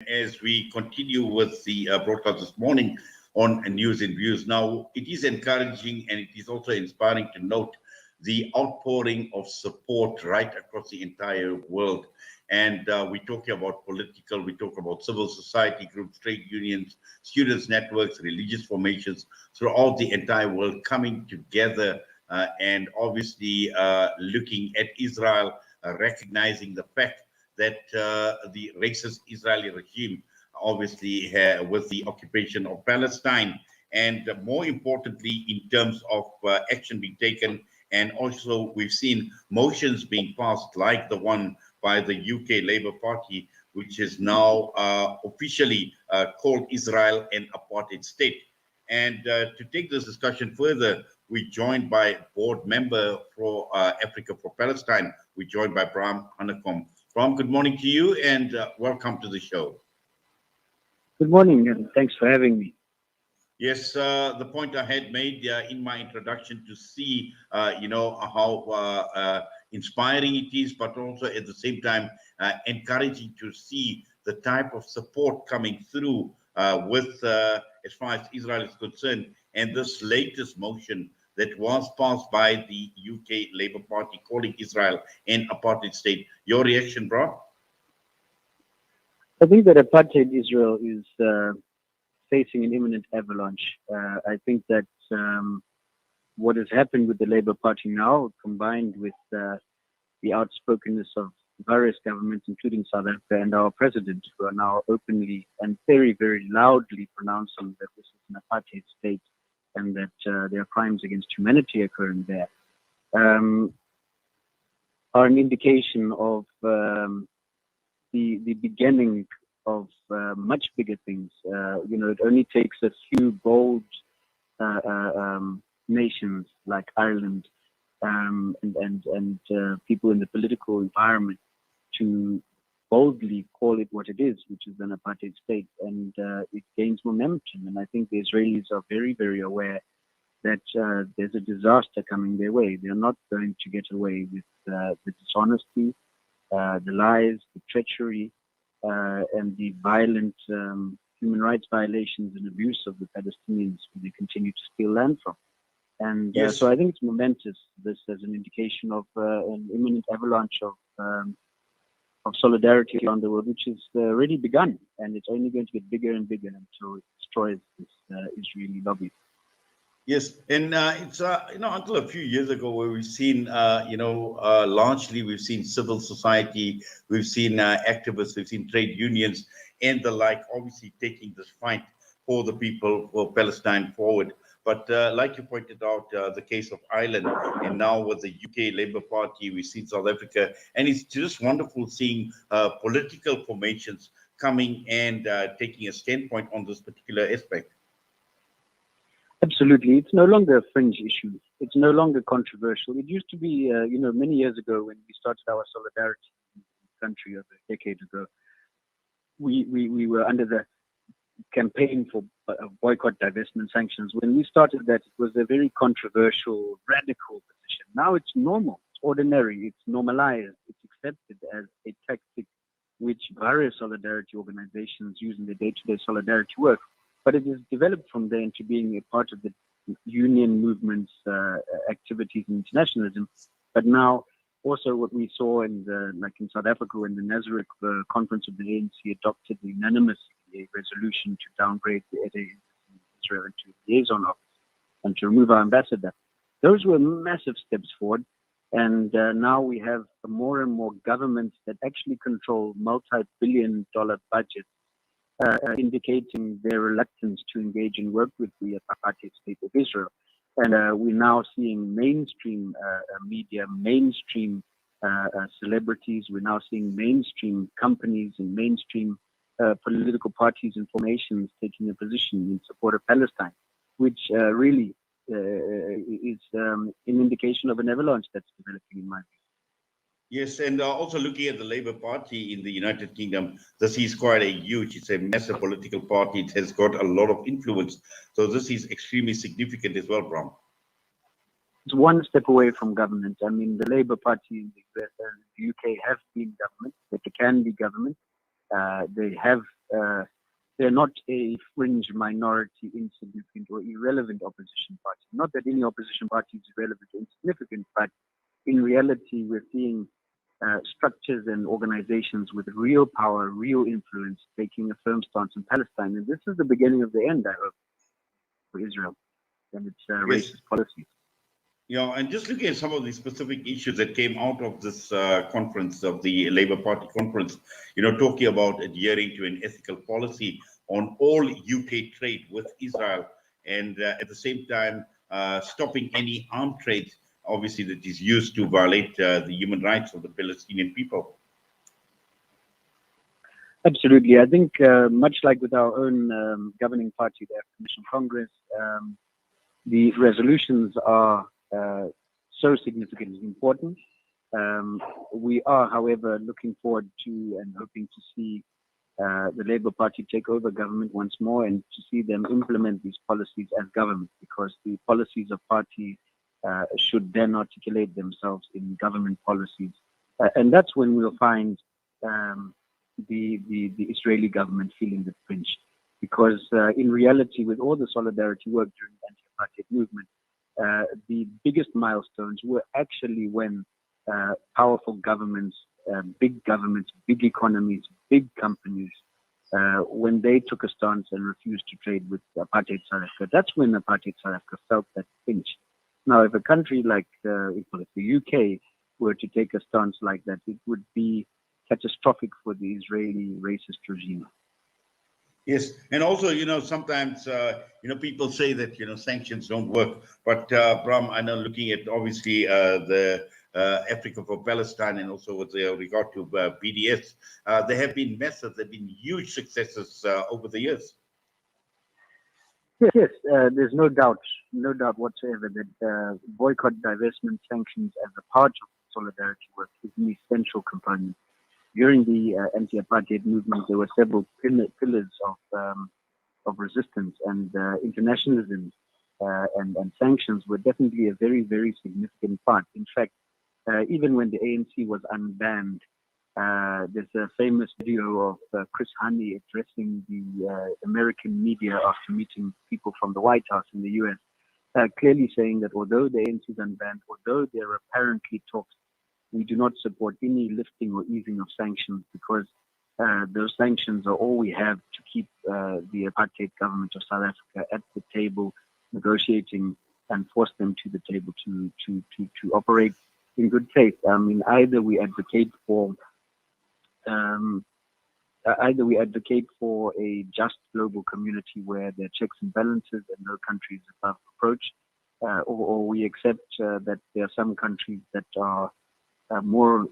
as we continue with the broadcast this morning on News and Views. Now, it is encouraging and it is also inspiring to note the outpouring of support right across the entire world. And we're talking about political, we talk about civil society groups, trade unions, students' networks, religious formations throughout the entire world coming together and obviously looking at Israel, recognizing the fact that the racist Israeli regime, obviously, with the occupation of Palestine, and more importantly, in terms of action being taken. And also, we've seen motions being passed, like the one by the UK Labour Party, which is now officially called Israel an apartheid state. And to take this discussion further, we're joined by board member for Africa for Palestine. We're joined by Bram Hanekom. Bram, good morning to you and welcome to the show. Good morning and thanks for having me. Yes, the point I had made in my introduction to see, how inspiring it is, but also at the same time encouraging to see the type of support coming through with, as far as Israel is concerned, and this latest motion that was passed by the UK Labour Party calling Israel an apartheid state. Your reaction, bro? I think that apartheid Israel is facing an imminent avalanche. I think that what has happened with the Labour Party now, combined with the outspokenness of various governments, including South Africa and our president, who are now openly and very, very loudly pronouncing that this is an apartheid state and that there are crimes against humanity occurring there, are an indication of the beginning of much bigger things. It only takes a few bold nations like Ireland and people in the political environment to boldly call it what it is, which is an apartheid state, and it gains momentum. And I think the Israelis are very, very aware that there's a disaster coming their way. They're not going to get away with the dishonesty, the lies, the treachery, and the violent human rights violations and abuse of the Palestinians who they continue to steal land from. And Yes. So I think it's momentous, this as an indication of an imminent avalanche of solidarity around the world, which has already begun, and it's only going to get bigger and bigger until it destroys this Israeli lobby. Yes, and it's until a few years ago where we've seen largely we've seen civil society, we've seen activists, we've seen trade unions and the like, obviously taking this fight for the people for Palestine forward. But like you pointed out, the case of Ireland, and now with the UK Labour Party, we've seen South Africa, and it's just wonderful seeing political formations coming and taking a standpoint on this particular aspect. Absolutely. It's no longer a fringe issue. It's no longer controversial. It used to be, many years ago when we started our solidarity in the country over a decade ago, we were under the campaign for boycott, divestment, sanctions. When we started that, it was a very controversial, radical position. Now it's normal, it's ordinary, it's normalized, it's accepted as a tactic which various solidarity organizations use in their day-to-day solidarity work. But it has developed from there into being a part of the union movement's activities and internationalism. But now, also what we saw in South Africa, when the Nazareth conference of the ANC adopted unanimously a resolution to downgrade the ETA in Israel into liaison office and to remove our ambassador. Those were massive steps forward. And now we have more and more governments that actually control multi-billion-dollar budgets, indicating their reluctance to engage and work with the apartheid state of Israel. And we're now seeing mainstream media, mainstream celebrities. We're now seeing mainstream companies and mainstream political parties and formations taking a position in support of Palestine, which really is an indication of an avalanche that's developing in my view. Yes, and also looking at the Labour Party in the United Kingdom, this is quite it's a massive political party. It has got a lot of influence. So this is extremely significant as well, Bram. It's one step away from government. I mean, the Labour Party in the US and the UK have been government. They can be government. They have they're not a fringe minority, insignificant or irrelevant opposition party. Not that any opposition party is irrelevant or insignificant, but in reality, we're seeing structures and organizations with real power, real influence, taking a firm stance in Palestine. And this is the beginning of the end, I hope, for Israel and its Yes. racist policies. Yeah, and just looking at some of the specific issues that came out of this conference, of the Labour Party conference, talking about adhering to an ethical policy on all UK trade with Israel, and at the same time stopping any armed trade, obviously, that is used to violate the human rights of the Palestinian people. Absolutely. I think much like with our own governing party, the African National Congress, the resolutions are so significant and important. We are, however, looking forward to and hoping to see the Labour Party take over government once more and to see them implement these policies as government, because the policies of party should then articulate themselves in government policies. And that's when we'll find the Israeli government feeling the pinch. Because in reality, with all the solidarity work during the anti-apartheid movement, the biggest milestones were actually when powerful governments, big economies, big companies, when they took a stance and refused to trade with apartheid South Africa. That's when apartheid South Africa felt that pinch. Now, if a country like the UK were to take a stance like that, it would be catastrophic for the Israeli racist regime. Yes, and also, sometimes, people say that, sanctions don't work. But, Bram, I know looking at, obviously, the Africa for Palestine and also with regard to BDS, there have been huge successes over the years. Yes, there's no doubt whatsoever that boycott, divestment, sanctions as a part of solidarity work is an essential component. During the anti-apartheid movement, there were several pillars of resistance, and internationalism and sanctions were definitely a very, very significant part. In fact, even when the ANC was unbanned, there's a famous video of Chris Hani addressing the American media after meeting people from the White House in the US, clearly saying that although the ANC is unbanned, although there are apparently talks, we do not support any lifting or easing of sanctions, because those sanctions are all we have to keep the apartheid government of South Africa at the table, negotiating and force them to the table to operate in good faith. I mean, either we advocate for a just global community where there are checks and balances and no country is above reproach, or we accept that there are some countries that are more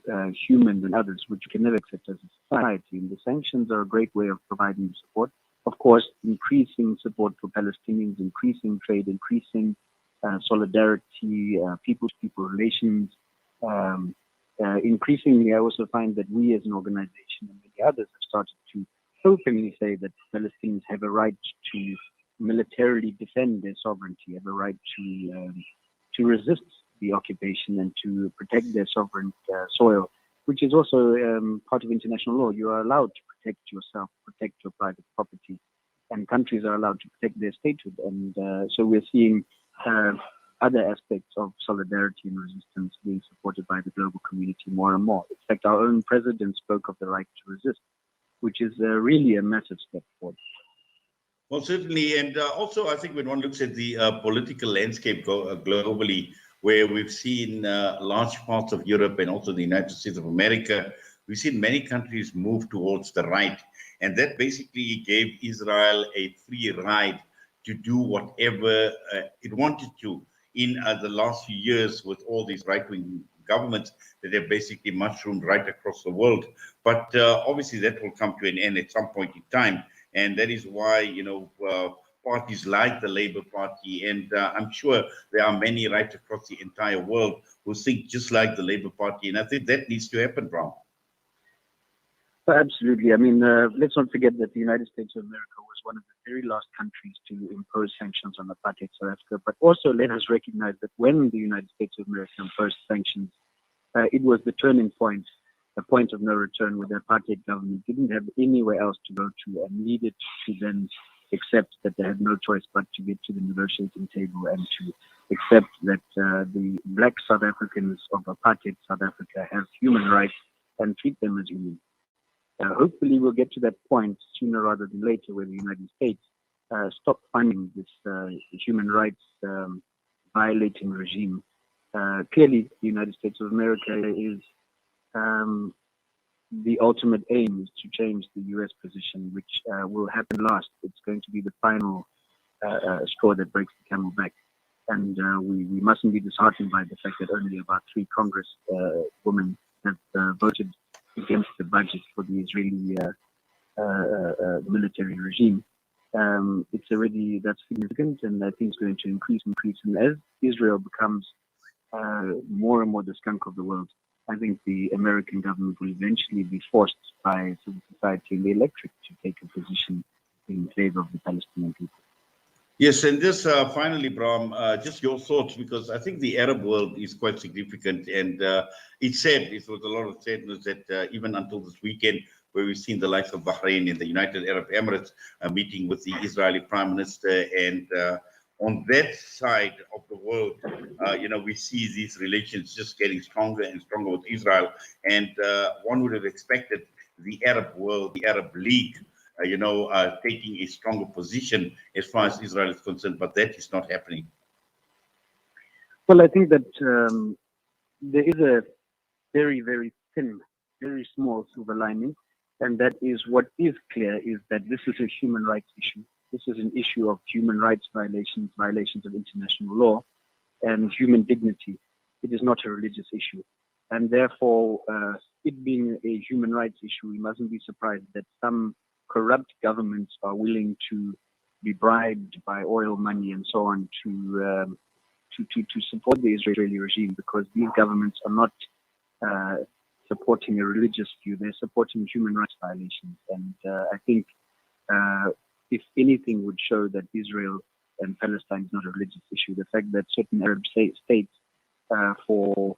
human than others, which we can never accept as a society. And the sanctions are a great way of providing support. Of course, increasing support for Palestinians, increasing trade, increasing solidarity, people-to-people relations. Increasingly, I also find that we as an organization and many others have started to openly say that Palestinians have a right to militarily defend their sovereignty, have a right to resist the occupation and to protect their sovereign soil, which is also part of international law. You are allowed to protect yourself, protect your private property, and countries are allowed to protect their statehood. And so we're seeing other aspects of solidarity and resistance being supported by the global community more and more. In fact, our own president spoke of the right to resist, which is really a massive step forward. Well, certainly. And also, I think when one looks at the political landscape globally, where we've seen large parts of Europe and also the United States of America, we've seen many countries move towards the right. And that basically gave Israel a free ride to do whatever it wanted to in the last few years, with all these right-wing governments that have basically mushroomed right across the world. But obviously that will come to an end at some point in time. And that is why, parties like the Labour Party, and I'm sure there are many right across the entire world who think just like the Labour Party. And I think that needs to happen, Bram. Absolutely. I mean, let's not forget that the United States of America was one of the very last countries to impose sanctions on apartheid South Africa. But also let us recognize that when the United States of America imposed sanctions, it was the turning point a point of no return where the apartheid government didn't have anywhere else to go to and needed to then accept that they had no choice but to get to the negotiating table and to accept that the black South Africans of apartheid South Africa have human rights and treat them as human. Hopefully we'll get to that point sooner rather than later where the United States stop funding this human rights violating regime. Clearly, the United States of America is the ultimate aim is to change the U.S. position, which will happen last. It's going to be the final straw that breaks the camel back. And we mustn't be disheartened by the fact that only about 3 Congress women have voted against the budget for the Israeli military regime. It's already, that's significant, and I think it's going to increase. And as Israel becomes more and more the skunk of the world, I think the American government will eventually be forced by civil society and the electorate to take a position in favor of the Palestinian people. Yes, and just finally, Bram, just your thoughts, because I think the Arab world is quite significant, and it's said, it was a lot of sadness that even until this weekend, where we've seen the likes of Bahrain and the United Arab Emirates meeting with the Israeli Prime Minister, and on that side of the world, we see these relations just getting stronger and stronger with Israel, and one would have expected the Arab world, the Arab League, taking a stronger position as far as Israel is concerned, but that is not happening. Well, I think that there is a very, very thin, very small silver lining, and that is what is clear is that this is a human rights issue. This is an issue of human rights violations, violations of international law, and human dignity. It is not a religious issue. And therefore, it being a human rights issue, we mustn't be surprised that some corrupt governments are willing to be bribed by oil money and so on to support the Israeli regime, because these governments are not supporting a religious view, they're supporting human rights violations. And I think if anything would show that Israel and Palestine is not a religious issue, the fact that certain Arab states for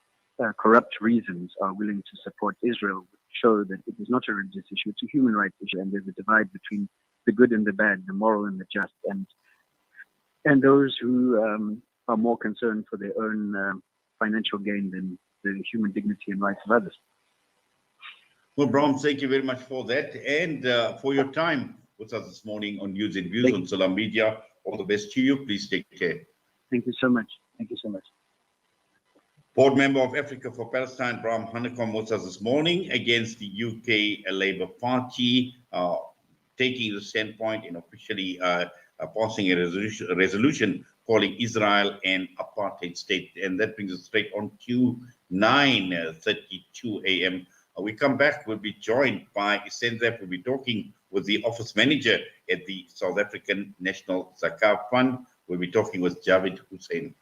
corrupt reasons are willing to support Israel would show that it is not a religious issue, it's a human rights issue, and there's a divide between the good and the bad, the moral and the just, and those who are more concerned for their own financial gain than the human dignity and rights of others. Well, Bram, thank you very much for that and for your time with us this morning on News and Views on Salam Media. All the best to you. Please take care. Thank you so much. Thank you so much. Board member of Africa for Palestine, Bram Hanekom, was us this morning against the UK Labour Party, taking the standpoint and officially passing a resolution calling Israel an apartheid state. And that brings us straight on to 9:32 a.m. We come back, we'll be joined by Senzef. We'll be talking with the office manager at the South African National Zakat Fund. We'll be talking with Javed Hussein.